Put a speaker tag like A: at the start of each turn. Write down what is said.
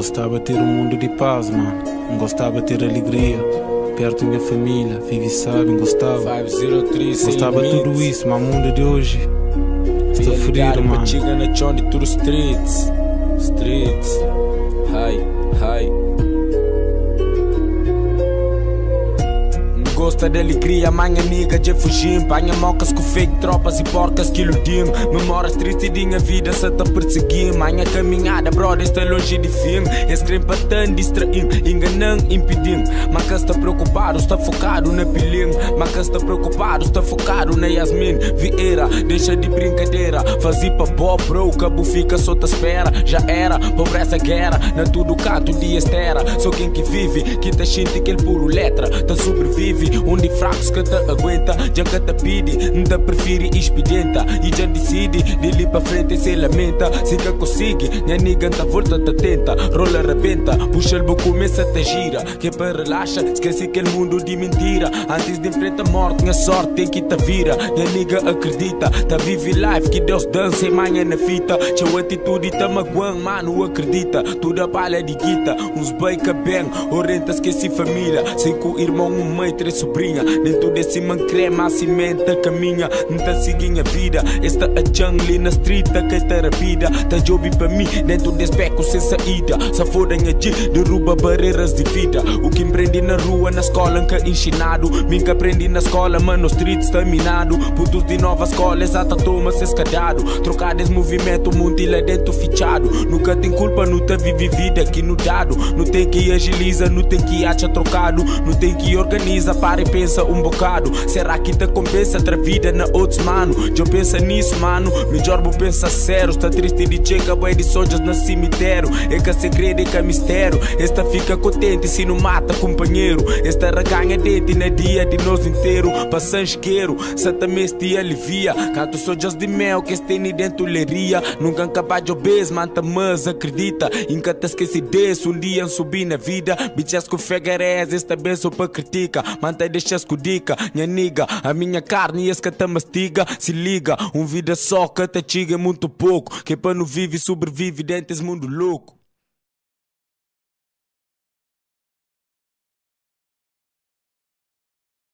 A: Gostava de ter um mundo de paz, mano. Gostava de ter alegria. Perto da minha família, vive sabem, gostava.
B: 503
A: Gostava de tudo isso, mas o mundo de hoje está ferido, mano.
B: Chega na chão de todos os streets. Hi. Gosta de alegria, manha amiga de fugir. Panha mocas com fake tropas e porcas que iludim. Memórias tristes de vida se te perseguir. Manha caminhada, brother, está longe de fim. Escreve para tanto distrair, enganando, impedindo. Mas que está preocupado, está focado na pilim. Mas que está preocupado, está focado na Yasmin Vieira. Deixa de brincadeira, fazia para bob, bro. Cabo fica só te espera. Já era, pobreza, guerra. Na tudo canto de estera. Só quem que vive, que te sente aquele puro letra. Te sobrevive. Onde fracos que te aguenta, já que te pede, te prefere expedienta. E já decide, de ali para frente se lamenta. Se que consegue, minha nigga da volta te tenta. Rola rebenta, puxa o boco, começa a te gira. Que para relaxa, esquece aquele mundo de mentira. Antes de enfrentar a morte, minha sorte tem que te vira. Minha nigga acredita, tá vive life que Deus dança e manhã na fita. Tchau atitude tá magoando, mano acredita. Tudo a palha de guita, uns bem bem. Orienta, esqueci família. Sei que o irmão, mãe, três sobrinha. Dentro desse mancrema, a cimenta caminha. Não tá seguindo a vida. Esta a jungle na street, que esta rapida. Tá job para mim, dentro desse beco sem saída. Se foda a G, derruba barreiras de vida. O que empreende na rua, na escola, nunca ensinado. Minha aprendi na escola, mano, street está minado. Putos de nova escola, exata toma-se escadado. Trocar esse movimento, monte lá dentro fichado. Nunca tem culpa, não te vive vida aqui no dado. Não tem que agiliza, não tem que acha trocado. Não tem que organiza, para e pensa bocado. Será que te compensa outra vida na outros, mano? Já pensa nisso, mano. Melhor vou pensar sério. Está triste de chega, boy de sojas no cemitério. É que segredo, é que é mistério. Esta fica contente se não mata companheiro. Esta reganha dente na dia de nós inteiro. Passa isqueiro, se também te alivia. Canto sojas de mel que estene dentro leria. Nunca capaz de obeso, manta mas acredita. Nunca te esqueci desse, um dia subir na vida. Bichas com fegarés, esta benção para critica. Manta deixas com dica, minha niga. A minha carne e esse que te mastiga. Se liga, vida só que te chiga é muito pouco. Que para não vive e sobrevive dentro desse mundo louco.